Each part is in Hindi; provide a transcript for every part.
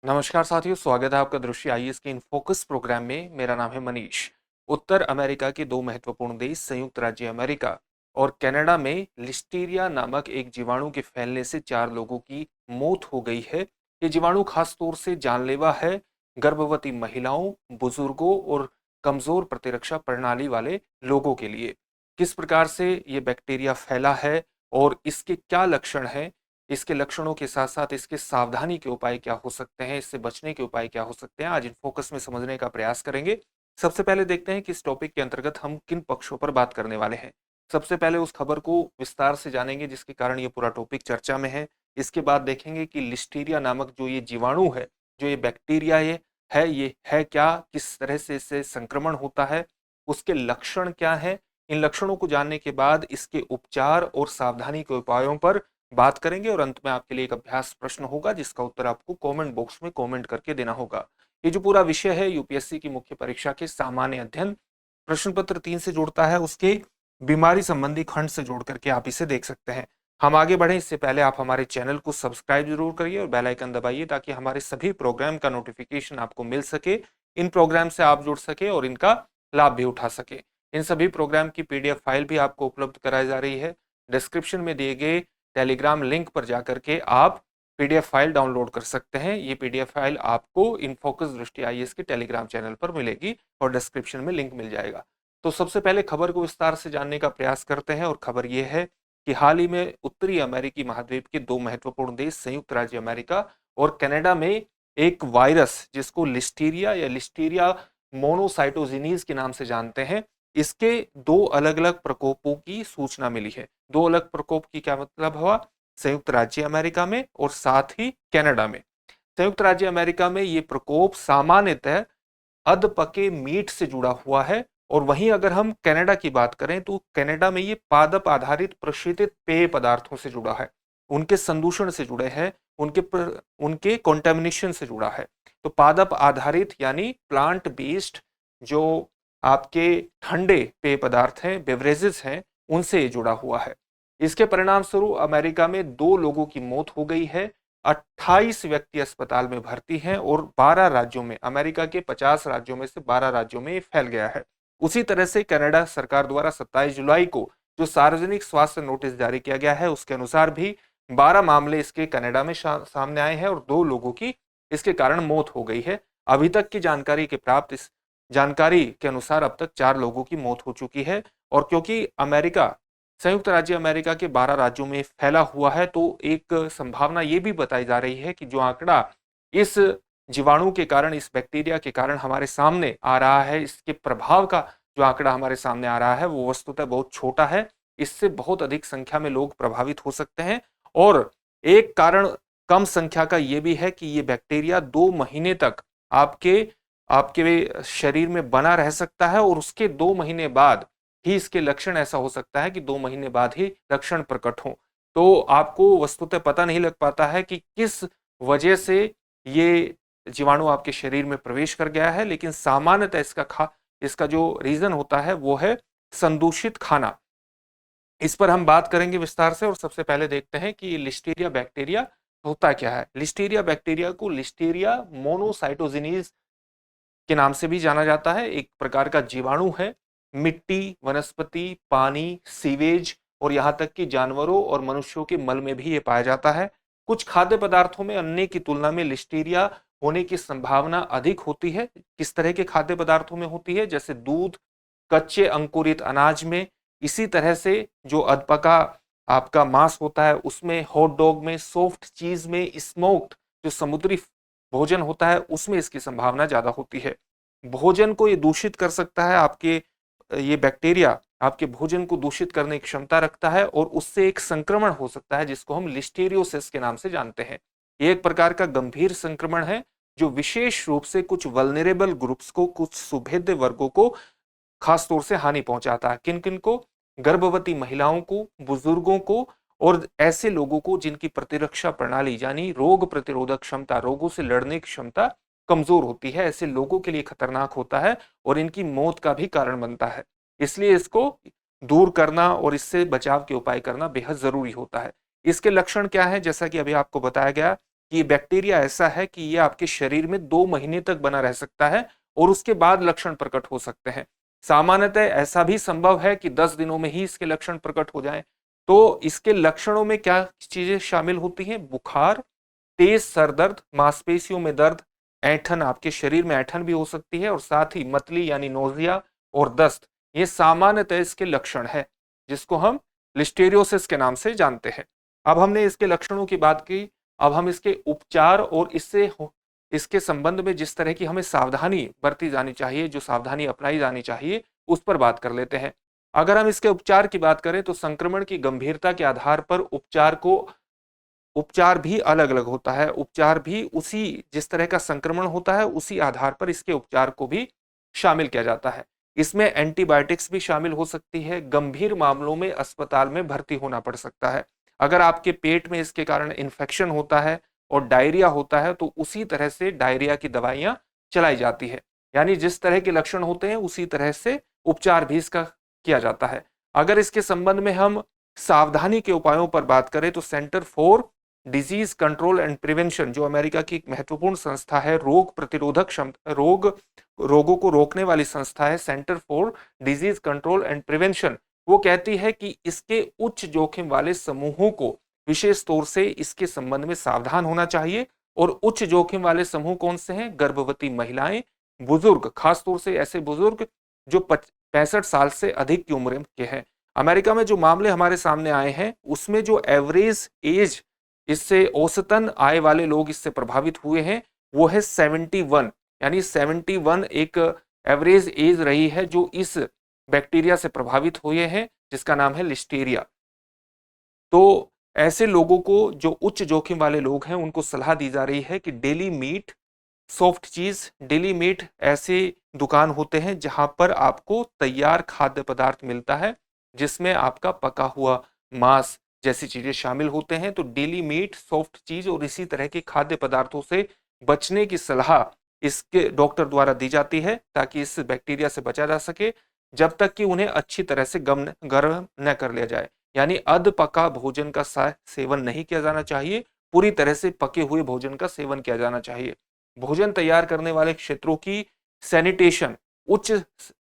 नमस्कार साथियों, स्वागत है आपका दृष्टि आईएएस के इन फोकस प्रोग्राम में। मेरा नाम है मनीष। उत्तर अमेरिका के दो महत्वपूर्ण देश संयुक्त राज्य अमेरिका और कनाडा में लिस्टीरिया नामक एक जीवाणु के फैलने से 4 लोगों की मौत हो गई है। ये जीवाणु खास तौर से जानलेवा है गर्भवती महिलाओं, बुजुर्गों और कमजोर प्रतिरक्षा प्रणाली वाले लोगों के लिए। किस प्रकार से ये बैक्टीरिया फैला है और इसके क्या लक्षण हैं, इसके लक्षणों के साथ साथ इसके सावधानी के उपाय क्या हो सकते हैं, इससे बचने के उपाय क्या हो सकते हैं, आज इन फोकस में समझने का प्रयास करेंगे। सबसे पहले देखते हैं कि इस टॉपिक के अंतर्गत हम किन पक्षों पर बात करने वाले हैं। सबसे पहले उस खबर को विस्तार से जानेंगे जिसके कारण ये पूरा टॉपिक चर्चा में है। इसके बाद देखेंगे कि लिस्टीरिया नामक जो ये जीवाणु है, जो ये बैक्टीरिया ये है क्या, किस तरह से इससे संक्रमण होता है, उसके लक्षण क्या है। इन लक्षणों को जानने के बाद इसके उपचार और सावधानी के उपायों पर बात करेंगे और अंत में आपके लिए एक अभ्यास प्रश्न होगा जिसका उत्तर आपको कमेंट बॉक्स में कमेंट करके देना होगा। ये जो पूरा विषय है यूपीएससी की मुख्य परीक्षा के सामान्य अध्ययन प्रश्न पत्र 3 से जुड़ता है, उसके बीमारी संबंधी खंड से जोड़ करके आप इसे देख सकते हैं। हम आगे बढ़े इससे पहले आप हमारे चैनल को सब्सक्राइब जरूर करिए और बेल आइकन दबाइए ताकि हमारे सभी प्रोग्राम का नोटिफिकेशन आपको मिल सके, इन प्रोग्राम से आप जुड़ सके और इनका लाभ भी उठा सके। इन सभी प्रोग्राम की पीडीएफ फाइल भी आपको उपलब्ध कराई जा रही है। डिस्क्रिप्शन में दिए गए टेलीग्राम लिंक पर जाकर के आप पीडीएफ फाइल डाउनलोड कर सकते हैं। ये पीडीएफ फाइल आपको इनफोकस दृष्टि आईएएस के टेलीग्राम चैनल पर मिलेगी और डिस्क्रिप्शन में लिंक मिल जाएगा। तो सबसे पहले खबर को विस्तार से जानने का प्रयास करते हैं और खबर यह है कि हाल ही में उत्तरी अमेरिकी महाद्वीप के दो महत्वपूर्ण देश संयुक्त राज्य अमेरिका और कनाडा में एक वायरस जिसको लिस्टीरिया या लिस्टीरिया मोनोसाइटोजिनीज के नाम से जानते हैं, इसके दो अलग अलग प्रकोपों की सूचना मिली है। दो अलग प्रकोप की क्या मतलब हुआ? संयुक्त राज्य अमेरिका में और साथ ही कनाडा में। संयुक्त राज्य अमेरिका में ये प्रकोप सामान्यतः अधपके मीट से जुड़ा हुआ है और वहीं अगर हम कनाडा की बात करें तो कनाडा में ये पादप आधारित प्रशीतित पेय पदार्थों से जुड़ा है, उनके संदूषण से जुड़े हैं, उनके कॉन्टेमिनेशन से जुड़ा है। तो पादप आधारित यानी प्लांट बेस्ड जो आपके ठंडे पेय पदार्थ हैं, बेवरेजेस हैं, उनसे जुड़ा हुआ है। इसके परिणाम स्वरूप अमेरिका में 2 लोगों की मौत हो गई है, 28 व्यक्ति अस्पताल में भर्ती हैं और 12 राज्यों में, अमेरिका के 50 राज्यों में से 12 राज्यों में फैल गया है। उसी तरह से कनाडा सरकार द्वारा 27 जुलाई को जो सार्वजनिक स्वास्थ्य नोटिस जारी किया गया है उसके अनुसार भी 12 मामले इसके कनाडा में सामने आए हैं और 2 लोगों की इसके कारण मौत हो गई है। अभी तक की जानकारी के प्राप्त इस जानकारी के अनुसार अब तक 4 लोगों की मौत हो चुकी है। और क्योंकि अमेरिका संयुक्त राज्य अमेरिका के 12 राज्यों में फैला हुआ है तो एक संभावना ये भी बताई जा रही है कि जो आंकड़ा इस जीवाणु के कारण, इस बैक्टीरिया के कारण हमारे सामने आ रहा है, इसके प्रभाव का जो आंकड़ा हमारे सामने आ रहा है वो वस्तुतः बहुत छोटा है। इससे बहुत अधिक संख्या में लोग प्रभावित हो सकते हैं और एक कारण कम संख्या का ये भी है कि ये बैक्टीरिया 2 महीने तक आपके आपके शरीर में बना रह सकता है और उसके 2 महीने बाद ही इसके लक्षण, ऐसा हो सकता है कि 2 महीने बाद ही लक्षण प्रकट हो। तो आपको वस्तुतः पता नहीं लग पाता है कि किस वजह से ये जीवाणु आपके शरीर में प्रवेश कर गया है, लेकिन सामान्यतः इसका जो रीजन होता है वो है संदूषित खाना। इस पर हम बात करेंगे विस्तार से और सबसे पहले देखते हैं कि लिस्टीरिया बैक्टीरिया होता क्या है। लिस्टीरिया बैक्टीरिया को लिस्टीरिया मोनोसाइटोजिनीज के नाम से भी जाना जाता है। एक प्रकार का जीवाणु है, मिट्टी, वनस्पति, पानी, सीवेज और यहाँ तक कि जानवरों और मनुष्यों के मल में भी ये पाया जाता है। कुछ खाद्य पदार्थों में अन्य की तुलना में लिस्टीरिया होने की संभावना अधिक होती है। किस तरह के खाद्य पदार्थों में होती है? जैसे दूध, कच्चे अंकुरित अनाज में, इसी तरह से जो अधपका आपका मांस होता है उसमें, हॉट डॉग में, सॉफ्ट चीज में, स्मोक्ड जो समुद्री भोजन होता है उसमें इसकी संभावना ज्यादा होती है। भोजन को ये दूषित कर सकता है, आपके ये बैक्टीरिया आपके भोजन को दूषित करने की क्षमता रखता है और उससे एक संक्रमण हो सकता है जिसको हम लिस्टीरियोसिस के नाम से जानते हैं। ये एक प्रकार का गंभीर संक्रमण है जो विशेष रूप से कुछ वल्नरेबल ग्रुप्स को, कुछ सुभेद्य वर्गों को खास तौर से हानि पहुंचाता है। किन किन को? गर्भवती महिलाओं को, बुजुर्गों को और ऐसे लोगों को जिनकी प्रतिरक्षा प्रणाली यानी रोग प्रतिरोधक क्षमता, रोगों से लड़ने की क्षमता कमजोर होती है। ऐसे लोगों के लिए खतरनाक होता है और इनकी मौत का भी कारण बनता है। इसलिए इसको दूर करना और इससे बचाव के उपाय करना बेहद जरूरी होता है। इसके लक्षण क्या है? जैसा कि अभी आपको बताया गया, कि ये बैक्टीरिया ऐसा है कि ये आपके शरीर में 2 महीने तक बना रह सकता है और उसके बाद लक्षण प्रकट हो सकते हैं। सामान्यतः ऐसा भी संभव है कि 10 दिनों में ही इसके लक्षण प्रकट हो जाएं। तो इसके लक्षणों में क्या चीजें शामिल होती हैं? बुखार, तेज सर दर्द, मांसपेशियों में दर्द, ऐंठन, आपके शरीर में ऐंठन भी हो सकती है और साथ ही मतली यानी नोजिया और दस्त, ये सामान्यतः इसके लक्षण है, जिसको हम लिस्टेरियोसिस के नाम से जानते हैं। अब हमने इसके लक्षणों की बात की, अब हम इसके उपचार और इसके संबंध में जिस तरह की हमें सावधानी बरती जानी चाहिए, जो सावधानी अपनाई जानी चाहिए, उस पर बात कर लेते हैं। अगर हम इसके उपचार की बात करें तो संक्रमण की गंभीरता के आधार पर उपचार भी अलग अलग होता है। उपचार भी उसी जिस तरह का संक्रमण होता है उसी आधार पर इसके उपचार को भी शामिल किया जाता है। इसमें एंटीबायोटिक्स भी शामिल हो सकती है। गंभीर मामलों में अस्पताल में भर्ती होना पड़ सकता है। अगर आपके पेट में इसके कारण इन्फेक्शन होता है और डायरिया होता है तो उसी तरह से डायरिया की दवाइयां चलाई जाती है। यानी जिस तरह के लक्षण होते हैं उसी तरह से उपचार भी इसका किया जाता है। अगर इसके संबंध में हम सावधानी के उपायों पर बात करें तो centre for disease control and prevention, जो अमेरिका की एक महत्वपूर्ण संस्था है, रोग प्रतिरोधक क्षमता रोगों को रोकने वाली संस्था है, centre for disease control and prevention, वो कहती है कि इसके उच्च जोखिम वाले समूहों को विशेष तौर से इसके संबंध में सावधान होना चाहिए। और उच्च जोखिम वाले समूह कौन से हैं? गर्भवती महिलाएं, बुजुर्ग, खासतौर से ऐसे बुजुर्ग जो 65 साल से अधिक की उम्र के हैं। अमेरिका में जो मामले हमारे सामने आए हैं उसमें जो एवरेज एज, इससे औसतन आय वाले लोग इससे प्रभावित हुए हैं, वो है 71। यानी 71 एक एवरेज एज रही है जो इस बैक्टीरिया से प्रभावित हुए हैं, जिसका नाम है लिस्टेरिया। तो ऐसे लोगों को, जो उच्च जोखिम वाले लोग हैं, उनको सलाह दी जा रही है कि डेली मीट, सॉफ्ट चीज, डेली मीट ऐसे दुकान होते हैं जहां पर आपको तैयार खाद्य पदार्थ मिलता है जिसमें आपका पका हुआ मांस जैसी चीजें शामिल होते हैं। तो डेली मीट, सॉफ्ट चीज और इसी तरह के खाद्य पदार्थों से बचने की सलाह इसके डॉक्टर द्वारा दी जाती है ताकि इस बैक्टीरिया से बचा जा सके, जब तक कि उन्हें अच्छी तरह से गर्म न कर लिया जाए। यानी अध पका भोजन का सेवन नहीं किया जाना चाहिए, पूरी तरह से पके हुए भोजन का सेवन किया जाना चाहिए। भोजन तैयार करने वाले क्षेत्रों की सैनिटेशन, उच्च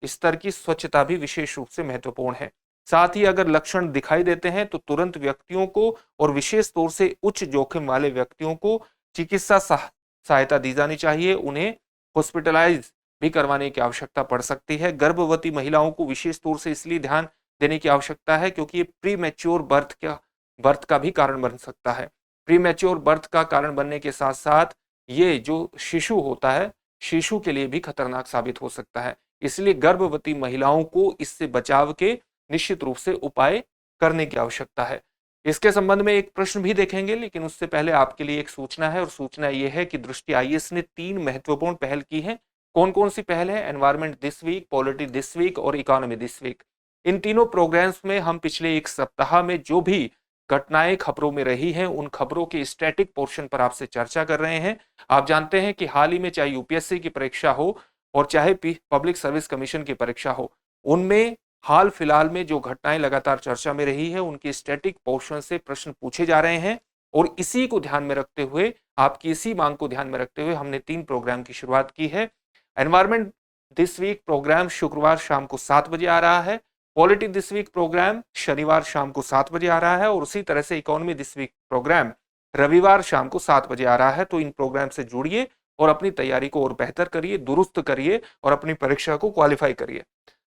स्तर की स्वच्छता भी विशेष रूप से महत्वपूर्ण है। साथ ही अगर लक्षण दिखाई देते हैं तो तुरंत व्यक्तियों को और विशेष तौर से उच्च जोखिम वाले व्यक्तियों को चिकित्सा सहायता दी जानी चाहिए। उन्हें हॉस्पिटलाइज भी करवाने की आवश्यकता पड़ सकती है। गर्भवती महिलाओं को विशेष तौर से इसलिए ध्यान देने की आवश्यकता है क्योंकि ये प्रीमैच्योर बर्थ का भी कारण बन सकता है। प्रीमैच्योर बर्थ का कारण बनने के साथ साथ ये जो शिशु होता है, शिशु के लिए भी खतरनाक साबित हो सकता है। इसलिए गर्भवती महिलाओं को इससे बचाव के निश्चित रूप से उपाय करने की आवश्यकता है। इसके संबंध में एक प्रश्न भी देखेंगे, लेकिन उससे पहले आपके लिए एक सूचना है और सूचना यह है कि दृष्टि आईएएस ने 3 महत्वपूर्ण पहल की है। कौन कौन सी पहल है? Environment this week, polity this week और इकोनॉमी दिस वीक। इन तीनों प्रोग्राम्स में हम पिछले एक सप्ताह में जो भी घटनाएं खबरों में रही हैं उन खबरों के स्टैटिक पोर्शन पर आपसे चर्चा कर रहे हैं। आप जानते हैं कि हाल ही में चाहे यूपीएससी की परीक्षा हो और चाहे पब्लिक सर्विस कमीशन की परीक्षा हो, उनमें हाल फिलहाल में जो घटनाएं लगातार चर्चा में रही है उनके स्टैटिक पोर्शन से प्रश्न पूछे जा रहे हैं। और इसी को ध्यान में रखते हुए, आपकी इसी मांग को ध्यान में रखते हुए हमने 3 प्रोग्राम की शुरुआत की है। एनवायरमेंट दिस वीक प्रोग्राम शुक्रवार शाम को 7 बजे आ रहा है। पॉलिटी दिस वीक प्रोग्राम शनिवार शाम को 7 बजे आ रहा है और उसी तरह से इकोनॉमी दिस वीक प्रोग्राम रविवार शाम को 7 बजे आ रहा है। तो इन प्रोग्राम से जुड़िए और अपनी तैयारी को और बेहतर करिए, दुरुस्त करिए और अपनी परीक्षा को क्वालिफाई करिए।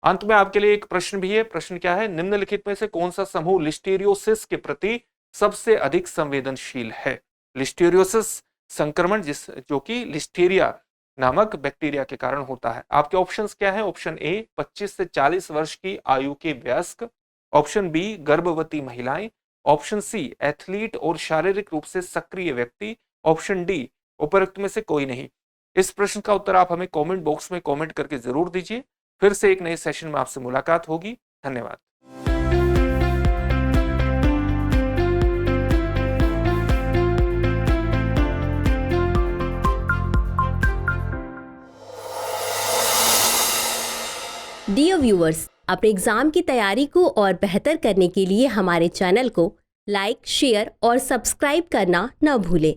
अंत में आपके लिए एक प्रश्न भी है। प्रश्न क्या है? निम्नलिखित में से कौन सा समूह लिस्टेरियोसिस के प्रति सबसे अधिक संवेदनशील है? लिस्टेरियोसिस संक्रमण जो कि लिस्टेरिया नामक बैक्टीरिया के कारण होता है। आपके ऑप्शंस क्या हैं? ऑप्शन ए 25 से 40 वर्ष की आयु के वयस्क, ऑप्शन बी गर्भवती महिलाएं, ऑप्शन सी एथलीट और शारीरिक रूप से सक्रिय व्यक्ति, ऑप्शन डी उपरोक्त में से कोई नहीं। इस प्रश्न का उत्तर आप हमें कमेंट बॉक्स में कमेंट करके जरूर दीजिए। फिर से एक नए सेशन में आपसे मुलाकात होगी। धन्यवाद। डियर व्यूअर्स, अपने एग्जाम की तैयारी को और बेहतर करने के लिए हमारे चैनल को लाइक, शेयर और सब्सक्राइब करना न भूलें।